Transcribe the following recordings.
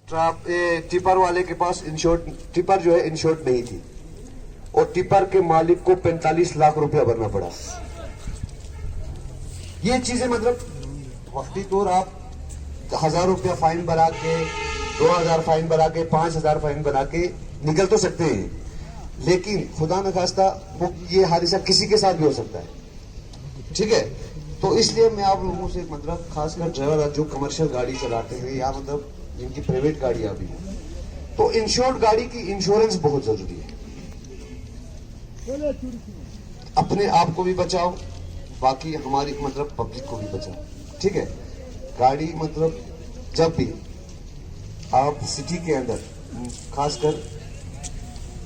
Tipper वाले के पास insured tipper जो है इंश्योर्ड नहीं थी और टिपर के मालिक को 45 लाख रुपया भरना पड़ा। ये चीजें मतलब वक्ती तौर आप 1000 रुपया फाइन भरा के 2000 फाइन भरा के 5000 फाइन बना के निकल तो सकते हैं, लेकिन खुदा न खास्ता वो ये हादसा किसी के साथ भी हो सकता है। ठीक है, तो इसलिए मैं आप लोगों से मतलब खासकर ड्राइवर जो कमर्शियल गाड़ी चलाते हैं या मतलब जिनकी प्राइवेट गाड़ियां भी हैं, तो इंश्योर्ड गाड़ी की इंश्योरेंस बहुत जरूरी है। अपने आप को भी बचाओ, बाकी हमारी मतलब पब्लिक को भी बचाओ। ठीक है, गाड़ी मतलब जब भी आप सिटी के अंदर खासकर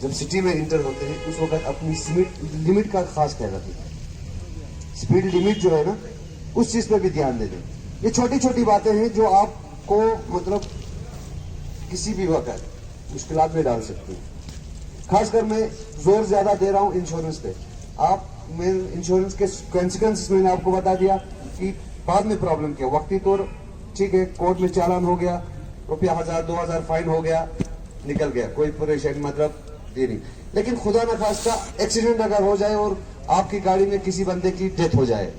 जब सिटी में इंटर होते हैं उस वक्त अपनी स्पीड लिमिट का खास ख्याल रखें। स्पीड लिमिट जो है ना उस चीज पर भी ध्यान दे दें। ये छोटी छोटी बातें हैं जो आपको मतलब किसी भी वक्त मुश्किलात में डाल सकती है। खासकर मैं जोर ज्यादा दे रहा हूं इंश्योरेंस पे। आप मैं इंश्योरेंस के कॉन्सिक्वेंसेस मैंने आपको बता दिया कि बाद में प्रॉब्लम क्या, वक्ती तौर ठीक है कोर्ट में चालान हो गया, रुपया 1000-2000 फाइन हो गया, निकल गया, कोई परेशानी मतलब दे नहीं। लेकिन खुदा न खास्ता एक्सीडेंट अगर हो जाए और आपकी गाड़ी में किसी बंदे की डेथ हो जाए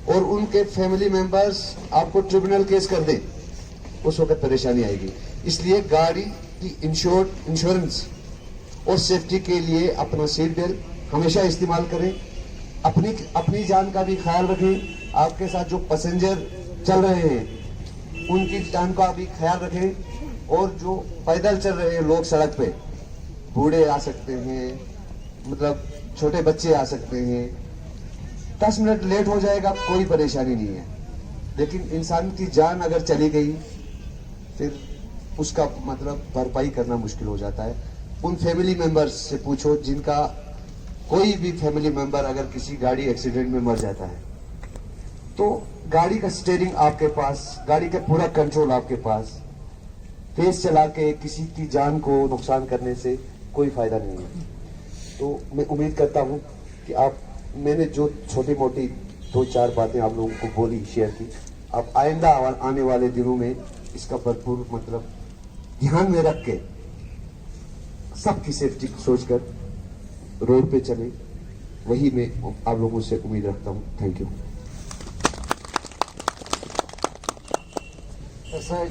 और उनके फैमिली मेंबर्स आपको ट्रिब्यूनल केस कर दें, उस वक्त परेशानी आएगी। इसलिए गाड़ी की इंश्योरेंस और सेफ्टी के लिए अपना सीट बेल्ट हमेशा इस्तेमाल करें। अपनी जान का भी ख्याल रखें। आपके साथ जो पैसेंजर चल रहे हैं उनकी जान का भी ख्याल रखें। और जो पैदल चल रहे हैं लोग सड़क पे, बूढ़े आ सकते हैं, मतलब छोटे बच्चे आ सकते हैं, 10 मिनट लेट हो जाएगा कोई परेशानी नहीं है, लेकिन इंसान की जान अगर चली गई फिर उसका मतलब भरपाई करना मुश्किल हो जाता है। उन फैमिली मेंबर्स से पूछो जिनका कोई भी फैमिली मेंबर अगर किसी गाड़ी एक्सीडेंट में मर जाता है, तो गाड़ी का स्टीयरिंग आपके पास, गाड़ी का पूरा कंट्रोल आपके पास। तेज चला के किसी की जान को नुकसान करने से कोई फायदा नहीं है। तो मैं उम्मीद करता हूं कि मैंने जो छोटी मोटी 2-4 बातें आप लोगों को बोली, शेयर की, आप आइंदा आने वाले दिनों में इसका भरपूर मतलब ध्यान में रख के सबकी सेफ्टी को सोचकर रोड पे चले, वही मैं आप लोगों से उम्मीद रखता हूं। Thank you. ऐसा है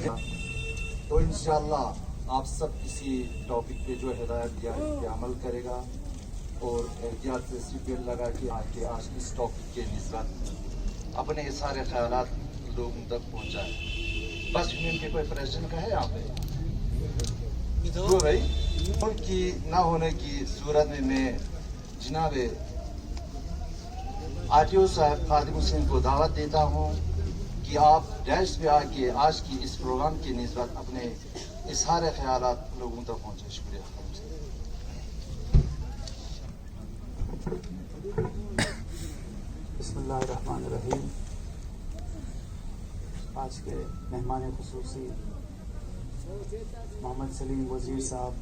तो इंशाअल्लाह आप सब किसी टॉपिक पे जो हिदायत दिया है कि अमल करेगा और एहतियात से सीट लगा के आके आज इस टॉपिक के निस्बत अपने सारे ख्यालात लोगों तक पहुंचाए। बस यूनियन के कोई प्रेसिडेंट का है यहाँ पे तो भाई उनकी ना होने की सूरत में मैं जनाब आरटीओ साहब खादिम हुसैन को दावत देता हूँ कि आप डैश पे आके आज की इस प्रोग्राम की निस्बत अपने सारे ख्यालात लोगों तक पहुंचे। शुक्रिया। बिस्मिल्लाहिर्रहमानिर्रहीम। आज के मेहमान खुसूसी मोहम्मद सलीम वजीर साहब,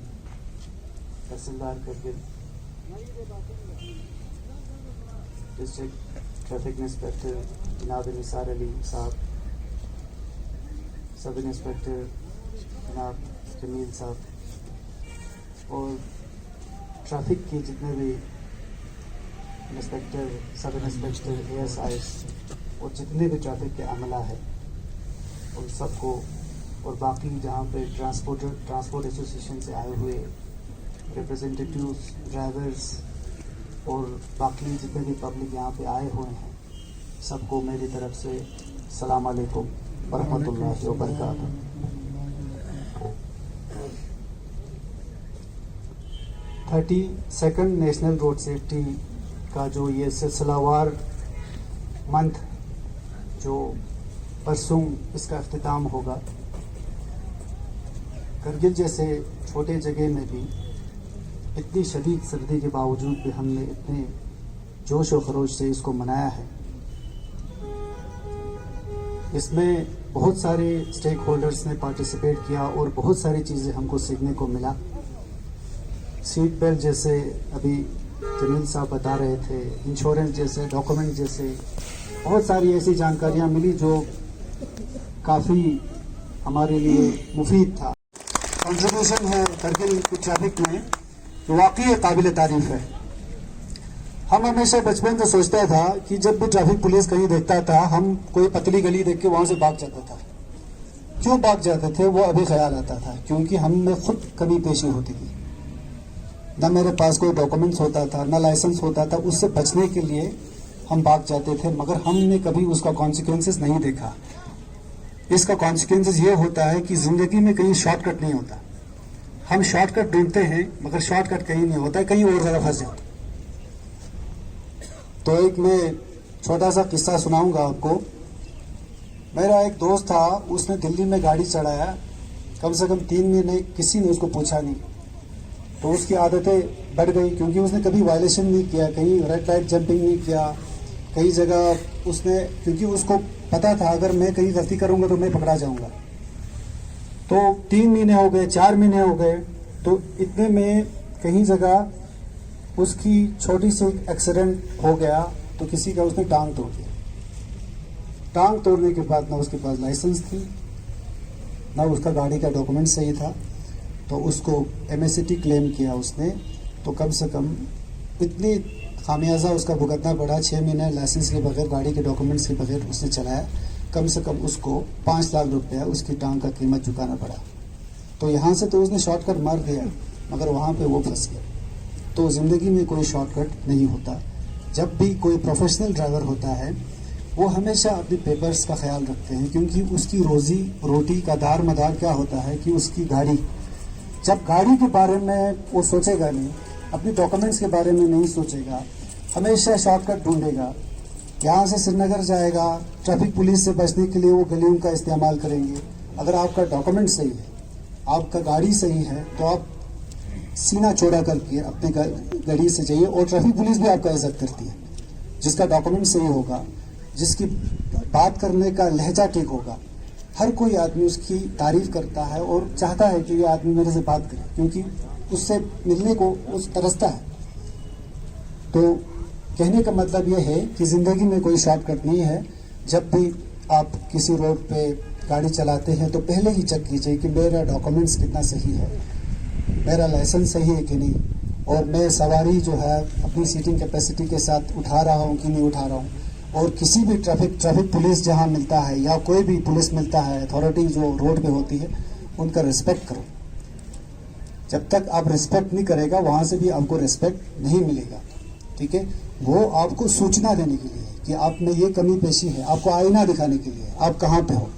तहसीलदार करगिल, डिस्ट्रिक्ट ट्रैफिक इंस्पेक्टर जनाब निसार अली साहब, सब इंस्पेक्टर जनाब जमील साहब और ट्रैफिक के जितने भी इंस्पेक्टर, सब इंस्पेक्टर, ASIs और जितने भी ट्रैफिक के अमला है उन सबको, और बाकी जहाँ पे ट्रांसपोर्ट एसोसिएशन से आए हुए रिप्रेजेंटेटिव्स, ड्राइवर्स और बाकी जितने भी पब्लिक यहाँ पे आए हुए हैं, सबको मेरी तरफ से अस्सलाम वालेकुम व रहमतुल्लाहि व बरकातहू। 32nd नेशनल रोड सेफ्टी का जो ये सिलसिलावार मंथ जो परसों इसका अख्तिताम होगा, करगिल जैसे छोटे जगह में भी इतनी शदीद सर्दी के बावजूद भी हमने इतने जोश और खरोश से इसको मनाया है। इसमें बहुत सारे स्टेक होल्डर्स ने पार्टिसिपेट किया और बहुत सारी चीज़ें हमको सीखने को मिला। सीट बेल्ट जैसे अभी जमील साहब बता रहे थे, इंश्योरेंस जैसे, डॉक्यूमेंट जैसे बहुत सारी ऐसी जानकारियां मिली जो काफ़ी हमारे लिए मुफीद था। कंट्रीब्यूशन है करगिल की ट्रैफिक में तो वाकई काबिल तारीफ है। हम हमेशा बचपन से सोचता था कि जब भी ट्रैफिक पुलिस कहीं देखता था हम कोई पतली गली देख के वहां से भाग जाता था। क्यों भाग जाते थे वो अभी ख्याल आता था, क्योंकि हम में खुद कमी पेशी होती थी। न मेरे पास कोई डॉक्यूमेंट्स होता था, न लाइसेंस होता था। उससे बचने के लिए हम भाग जाते थे, मगर हमने कभी उसका कॉन्सिक्वेंसेस नहीं देखा। इसका कॉन्सिक्वेंसेस ये होता है कि जिंदगी में कहीं शॉर्टकट नहीं होता। हम शॉर्टकट ढूंढते हैं मगर शॉर्टकट कहीं नहीं होता, कहीं और ज्यादा फंस जाते। तो एक मैं छोटा सा किस्सा सुनाऊंगा आपको। मेरा एक दोस्त था, उसने दिल्ली में गाड़ी चढ़ाया, कम से कम 3 महीने किसी ने उसको पूछा नहीं। तो उसकी आदतें बढ़ गई क्योंकि उसने कभी वायलेशन नहीं किया, कहीं रेड लाइट जंपिंग नहीं किया, कई जगह उसने, क्योंकि उसको पता था अगर मैं कहीं गलती करूंगा तो मैं पकड़ा जाऊंगा। तो 3 महीने हो गए, 4 महीने हो गए, तो इतने में कहीं जगह उसकी छोटी सी एक्सीडेंट हो गया, तो किसी का उसने टांग तोड़ दिया। टांग तोड़ने के बाद ना उसके पास लाइसेंस थी, ना उसका गाड़ी का डॉक्यूमेंट सही था, तो उसको MST क्लेम किया उसने। तो कम से कम इतनी खामियाजा उसका भुगतना पड़ा। 6 महीने लाइसेंस के बगैर, गाड़ी के डॉक्यूमेंट्स के बगैर उसने चलाया। कम से कम उसको 5 लाख रुपया उसकी टांग का कीमत चुकाना पड़ा। तो यहाँ से तो उसने शॉर्टकट मार दिया, मगर वहाँ पे वो फंस गया। तो ज़िंदगी में कोई शॉर्टकट नहीं होता। जब भी कोई प्रोफेशनल ड्राइवर होता है वो हमेशा अपने पेपर्स का ख्याल रखते हैं, क्योंकि उसकी रोजी रोटी का दार मदार क्या होता है कि उसकी गाड़ी, जब गाड़ी के बारे में वो सोचेगा नहीं, अपने डॉक्यूमेंट्स के बारे में नहीं सोचेगा, हमेशा शॉर्टकट ढूंढेगा। यहाँ से श्रीनगर जाएगा, ट्रैफिक पुलिस से बचने के लिए वो गलियों का इस्तेमाल करेंगे। अगर आपका डॉक्यूमेंट सही है, आपका गाड़ी सही है, तो आप सीना चौड़ा करके अपने गाड़ी से जाइए, और ट्रैफिक पुलिस भी आपका इज्जत करती है। जिसका डॉक्यूमेंट सही होगा, जिसकी बात करने का लहजा ठीक होगा, हर कोई आदमी उसकी तारीफ करता है और चाहता है कि ये आदमी मेरे से बात करे, क्योंकि उससे मिलने को उस तरसता है। तो कहने का मतलब ये है कि ज़िंदगी में कोई शॉर्टकट नहीं है। जब भी आप किसी रोड पे गाड़ी चलाते हैं तो पहले ही चेक कीजिए कि मेरा डॉक्यूमेंट्स कितना सही है, मेरा लाइसेंस सही है कि नहीं, और मैं सवारी जो है अपनी सीटिंग कैपेसिटी के साथ उठा रहा हूँ कि नहीं उठा रहा हूँ। और किसी भी ट्रैफिक पुलिस जहाँ मिलता है या कोई भी पुलिस मिलता है, अथॉरिटी जो रोड पे होती है, उनका रिस्पेक्ट करो। जब तक आप रिस्पेक्ट नहीं करेगा, वहाँ से भी आपको रिस्पेक्ट नहीं मिलेगा। ठीक है, वो आपको सूचना देने के लिए कि आप में ये कमी पेशी है, आपको आईना दिखाने के लिए आप कहाँ पे हो,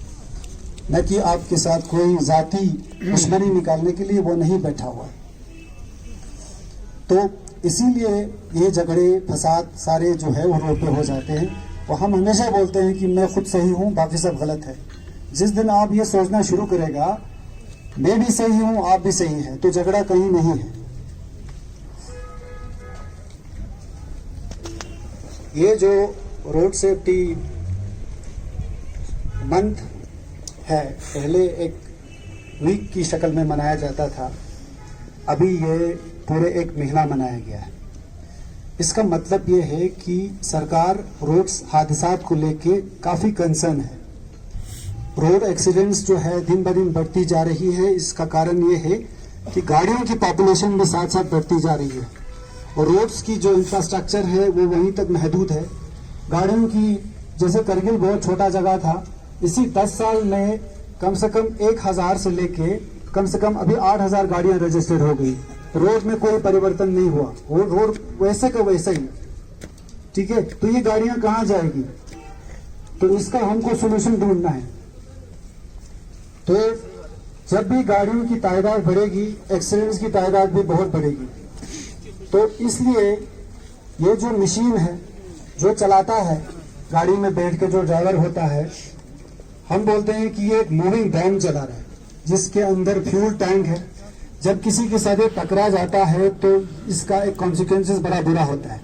न कि आपके साथ कोई जाति दुश्मनी निकालने के लिए वो नहीं बैठा हुआ। तो इसीलिए ये झगड़े फसाद सारे जो है वो रोड पे हो जाते हैं। तो हम हमेशा बोलते हैं कि मैं खुद सही हूँ, बाकी सब गलत है। जिस दिन आप ये सोचना शुरू करेगा मैं भी सही हूँ, आप भी सही है, तो झगड़ा कहीं नहीं है। ये जो रोड सेफ्टी मंथ है, पहले एक वीक की शक्ल में मनाया जाता था, अभी ये पूरे 1 महीना मनाया गया है। इसका मतलब ये है कि सरकार रोड हादसात को लेके काफ़ी कंसर्न है। रोड एक्सीडेंट्स जो है दिन ब दिन बढ़ती जा रही है। इसका कारण ये है कि गाड़ियों की पॉपुलेशन भी साथ साथ बढ़ती जा रही है, और रोड्स की जो इंफ्रास्ट्रक्चर है वो वहीं तक महदूद है। गाड़ियों की, जैसे करगिल बहुत छोटा जगह था, इसी 10 साल में कम से कम 1000 से लेके कम से कम अभी 8000 गाड़ियां रजिस्टर्ड हो गई। रोड में कोई परिवर्तन नहीं हुआ, वो रोड वैसे का वैसे ही। ठीक है, तो ये गाड़ियां कहाँ जाएगी? तो इसका हमको सोल्यूशन ढूंढना है। तो जब भी गाड़ियों की तादाद बढ़ेगी, एक्सीडेंट्स की तादाद भी बहुत बढ़ेगी। तो इसलिए ये जो मशीन है जो चलाता है, गाड़ी में बैठ के जो ड्राइवर होता है, हम बोलते हैं कि ये एक मूविंग डैम चला रहा है जिसके अंदर फ्यूल टैंक है। जब किसी के साथ टकरा जाता है तो इसका एक कॉन्सिक्वेंसेस बड़ा बुरा होता है।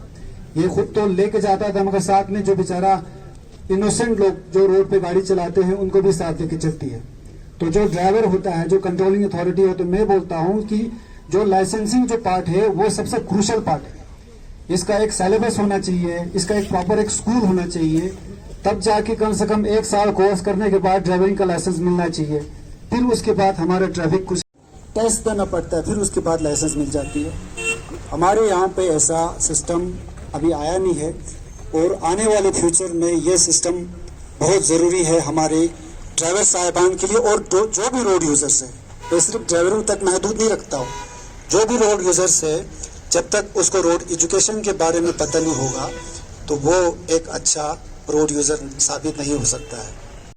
ये खुद तो लेके जाता था, मगर साथ में जो बेचारा इनोसेंट लोग जो रोड पे गाड़ी चलाते हैं उनको भी साथ लेके चलती है। तो जो ड्राइवर होता है, जो कंट्रोलिंग अथॉरिटी है, तो मैं बोलता हूँ कि जो लाइसेंसिंग जो पार्ट है वो सबसे क्रूशल पार्ट है। इसका एक सिलेबस होना चाहिए, इसका एक प्रॉपर एक स्कूल होना चाहिए, तब जाके कम से कम 1 साल कोर्स करने के बाद ड्राइविंग का लाइसेंस मिलना चाहिए। फिर उसके बाद हमारा ट्रैफिक कुछ टेस्ट देना पड़ता है, फिर उसके बाद लाइसेंस मिल जाती है। हमारे यहाँ पे ऐसा सिस्टम अभी आया नहीं है और आने वाले फ्यूचर में ये सिस्टम बहुत ज़रूरी है हमारे ड्राइवर साहिबान के लिए और जो भी रोड यूज़र्स है। ये सिर्फ ड्राइवरों तक महदूद नहीं रखता हूँ, जो भी रोड यूज़र्स है जब तक उसको रोड एजुकेशन के बारे में पता नहीं होगा तो वो एक अच्छा रोड यूज़र साबित नहीं हो सकता है।